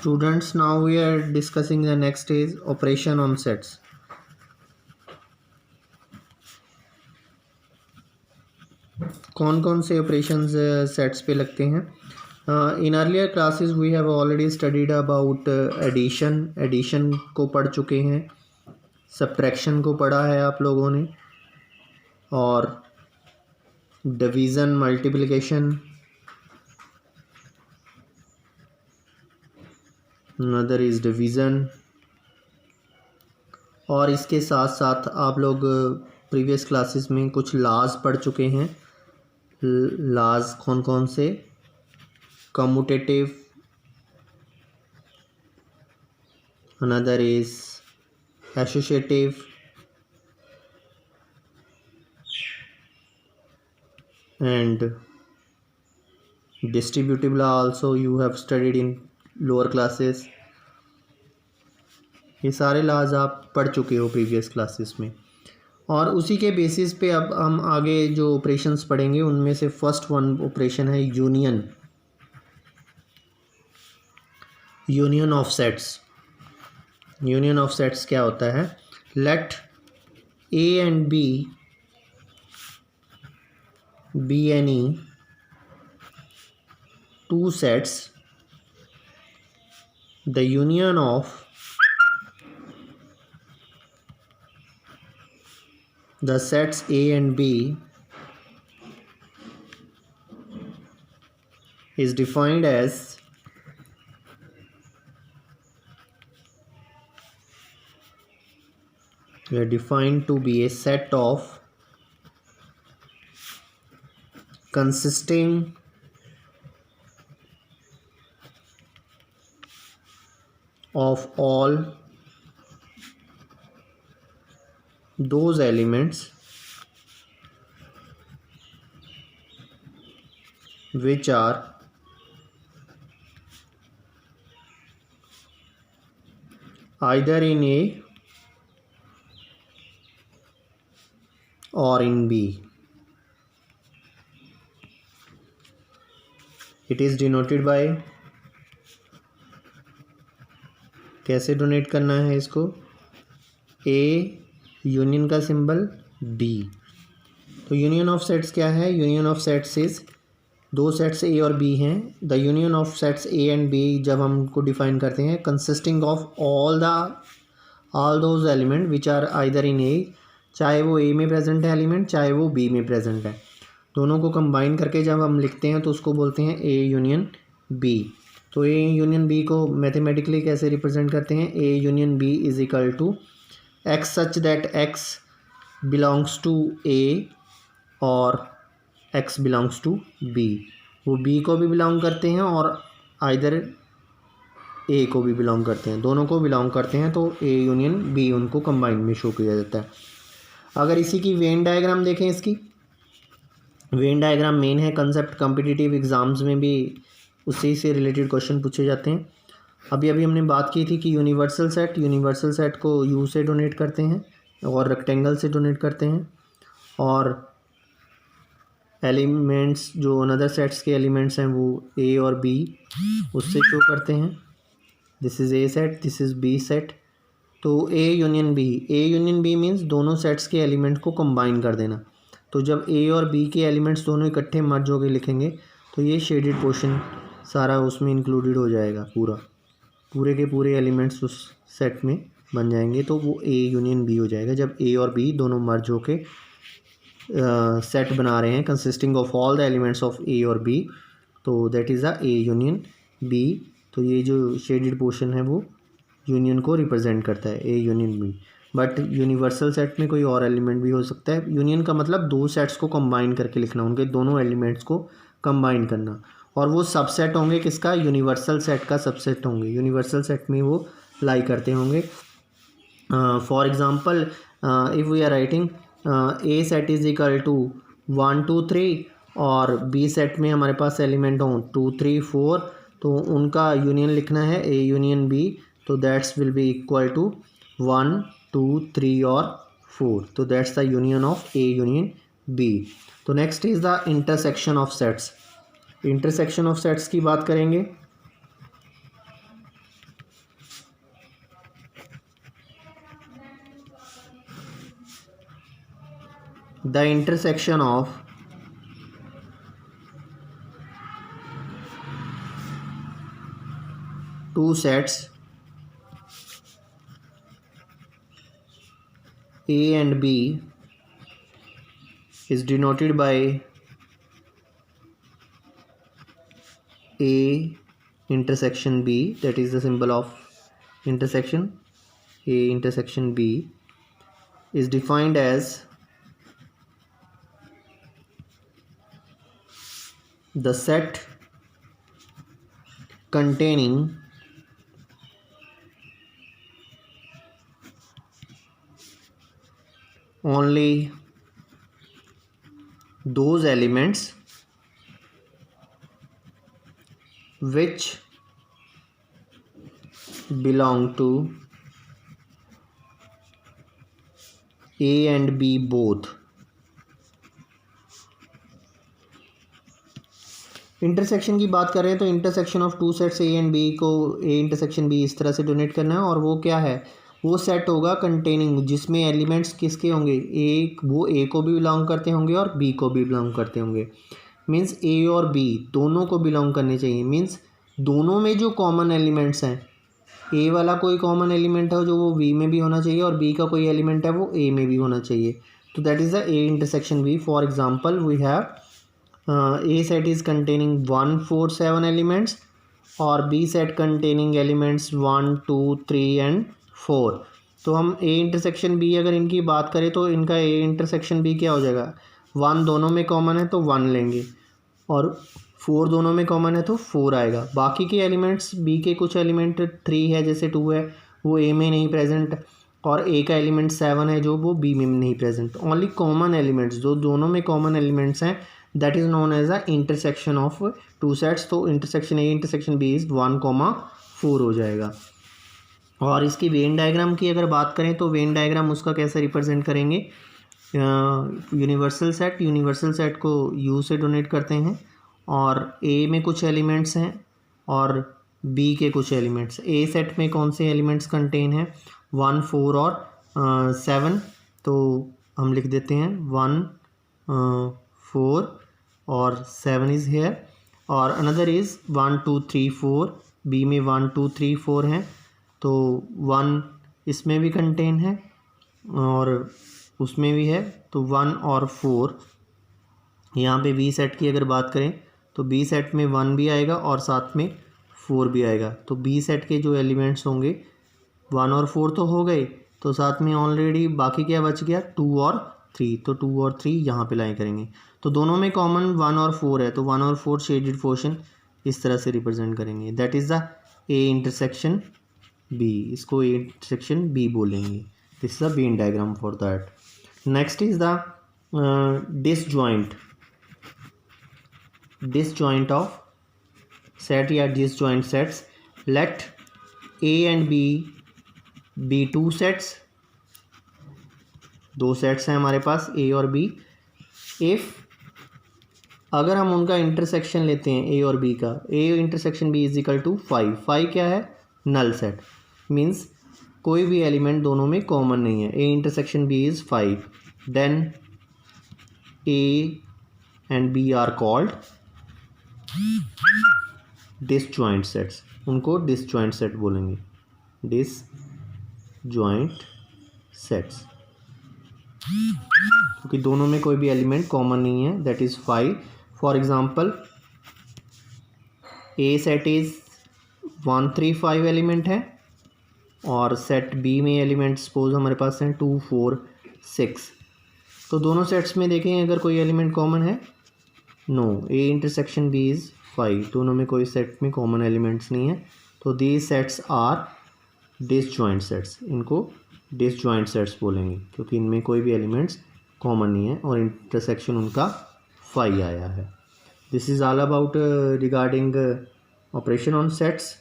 Students, now we are discussing the next is operation on sets. कौन कौन से operations sets पे लगते हैं? In earlier classes we have already studied about addition को पढ़ चुके हैं, सब्ट्रैक्शन को पढ़ा है आप लोगों ने, और division, multiplication, another is division. और इसके साथ साथ आप लोग प्रीवियस क्लासेस में कुछ लॉज पढ़ चुके हैं। लॉज कौन कौन से? Commutative, another is associative, and distributive law also you have studied in lower classes। ये सारे लॉज आप पढ़ चुके हो प्रीवियस क्लासेस में, और उसी के बेसिस पे अब हम आगे जो ऑपरेशंस पढ़ेंगे उनमें से फर्स्ट वन ऑपरेशन है union of sets. Union of sets क्या होता है? Let A and B be any two sets, the union of the sets A and B is defined as defined to be a set of consisting of all those elements which are either in A or in B। It is denoted by, कैसे donate करना है इसको? A union का symbol, B. तो union of sets क्या है? Union of sets is दो sets A और बी हैं। The union of sets A and B जब हम उनको डिफाइन करते हैं, consisting of all those element which are either in A, चाहे वो ए में प्रेजेंट है एलिमेंट, चाहे वो बी में प्रेजेंट है, दोनों को कंबाइन करके जब हम लिखते हैं तो उसको बोलते हैं ए यूनियन बी। तो ए यूनियन बी को मैथमेटिकली कैसे रिप्रेजेंट करते हैं? A union B is equal to x such that x belongs to A और एक्स बिलोंग्स टू बी। वो बी को भी बिलोंग करते हैं और आइदर ए को भी बिलोंग करते हैं, दोनों को बिलोंग करते हैं, तो ए यूनियन बी उनको कंबाइन में शो किया जाता है। अगर इसी की वेन डायग्राम देखें, इसकी वेन डायग्राम मेन है कंसेप्ट, कॉम्पिटिटिव एग्ज़ाम्स में भी उसी से रिलेटेड क्वेश्चन पूछे जाते हैं। अभी हमने बात की थी कि यूनिवर्सल सेट को यू से डोनेट करते हैं और रेक्टेंगल से डोनेट करते हैं, और एलिमेंट्स जो अनदर सेट्स के एलिमेंट्स हैं वो ए और बी उससे शो करते हैं। This is A set, this is B set. तो ए यूनियन बी मीन्स दोनों सेट्स के एलिमेंट को कंबाइन कर देना। तो जब ए और बी के एलिमेंट्स दोनों इकट्ठे मर्ज होकर लिखेंगे तो ये शेडेड पोर्शन सारा उसमें इंक्लूडेड हो जाएगा, पूरे के पूरे एलिमेंट्स उस सेट में बन जाएंगे, तो वो ए यूनियन बी हो जाएगा। जब ए और बी दोनों मर्ज होके सेट बना रहे हैं consisting of all the elements of A और बी, तो that is a A union B. तो ये जो शेडेड पोर्शन है वो यूनियन को रिप्रेजेंट करता है, A union B. But universal set में कोई और एलिमेंट भी हो सकता है। यूनियन का मतलब दो सेट्स को कंबाइन करके लिखना, उनके दोनों एलिमेंट्स को कंबाइन करना, और वो सबसेट होंगे किसका? यूनिवर्सल सेट का सबसेट होंगे। यूनिवर्सल सेट में वो लाई करते होंगे। For example if we are writing A set is equal to 1 2 3 और बी सेट में हमारे पास एलिमेंट हों 2 3 4, तो उनका यूनियन लिखना है ए यूनियन बी, तो that's will be equal to 1 2 3 और 4, तो that's the union of A union B. तो next is the intersection of sets. Intersection of sets की बात करेंगे। The intersection of two sets A and B is denoted by A intersection B, that is the symbol of intersection. A intersection B is defined as the set containing only those elements which belong to A and B both. Intersection की बात कर रहे हैं तो intersection of two sets A and B को A intersection B इस तरह से डोनेट करना है, और वो क्या है, वो सेट होगा कंटेनिंग जिसमें एलिमेंट्स किसके होंगे, वो ए को भी बिलोंग करते होंगे और बी को भी बिलोंग करते होंगे। मीन्स ए और बी दोनों को बिलोंग करने चाहिए। मीन्स दोनों में जो कॉमन एलिमेंट्स हैं, ए वाला कोई कॉमन एलिमेंट है जो वो बी में भी होना चाहिए, और बी का कोई एलिमेंट है वो ए में भी होना चाहिए। तो that is the A intersection B. For example we have A set is containing 1 4 7 elements और B set containing elements 1 2 3 and 4। तो हम A इंटरसेक्शन B अगर इनकी बात करें तो इनका A इंटरसेक्शन B क्या हो जाएगा, 1 दोनों में कॉमन है तो 1 लेंगे, और 4 दोनों में कॉमन है तो 4 आएगा। बाकी के एलिमेंट्स B के कुछ एलिमेंट 3 है जैसे 2 है वो A में नहीं प्रेजेंट, और A का एलिमेंट 7 है जो वो B में नहीं प्रेजेंट। ओनली कॉमन एलिमेंट्स जो दोनों में कॉमन एलिमेंट्स हैं that is known as a intersection of two sets. तो intersection A intersection B is 1,4 हो जाएगा। और इसकी वेन डायग्राम की अगर बात करें तो वेन डायग्राम उसका कैसे रिप्रेजेंट करेंगे, यूनिवर्सल सेट को यू से डोनेट करते हैं, और ए में कुछ एलिमेंट्स हैं और बी के कुछ एलिमेंट्स। ए सेट में कौन से एलिमेंट्स कंटेन हैं, 1 4 और 7। तो हम लिख देते हैं 1 4 और 7 इज़ हेयर, और अनदर इज़ 1 2 3 4। बी में 1 2 3 4 हैं तो 1 इसमें भी कंटेन है और उसमें भी है, तो 1 और 4। यहाँ पे बी सेट की अगर बात करें तो बी सेट में 1 भी आएगा और साथ में 4 भी आएगा। तो बी सेट के जो एलिमेंट्स होंगे 1 और 4 तो हो गए, तो साथ में ऑलरेडी बाकी क्या बच गया, 2 और 3। तो 2 और 3 यहाँ पे लाई करेंगे। तो दोनों में कॉमन 1 और 4 है, तो 1 और 4 शेडेड पोर्शन इस तरह से रिप्रेजेंट करेंगे। That is the A intersection B, इसको ए इंटरसेक्शन बी बोलेंगे। This is the Venn diagram for that. Next is the disjoint of set या disjoint sets. Let A and B two sets, दो sets हैं हमारे पास ए और B. If अगर हम उनका इंटरसेक्शन लेते हैं ए और बी का, A intersection B is equal to 5। 5 क्या है, नल सेट। मीन्स कोई भी एलिमेंट दोनों में कॉमन नहीं है। A intersection B is 5, then A and B are called disjoint sets. उनको डिसजॉइंट सेट बोलेंगे, डिसजॉइंट सेट्स, क्योंकि दोनों में कोई भी एलिमेंट कॉमन नहीं है। That is 5। For example A set is 1 3 5 element है, और सेट बी में एलिमेंट सपोज हमारे पास हैं 2 4 6। तो दोनों सेट्स में देखें अगर कोई एलिमेंट कॉमन है, no. A intersection B is 5, दोनों में कोई सेट में कॉमन एलिमेंट्स नहीं है। तो these sets are disjoint sets. इनको डिसजॉइंट सेट्स बोलेंगे क्योंकि इनमें कोई भी एलिमेंट्स कॉमन नहीं है और इंटरसेक्शन उनका 5 आया है। This is all about regarding operation on sets.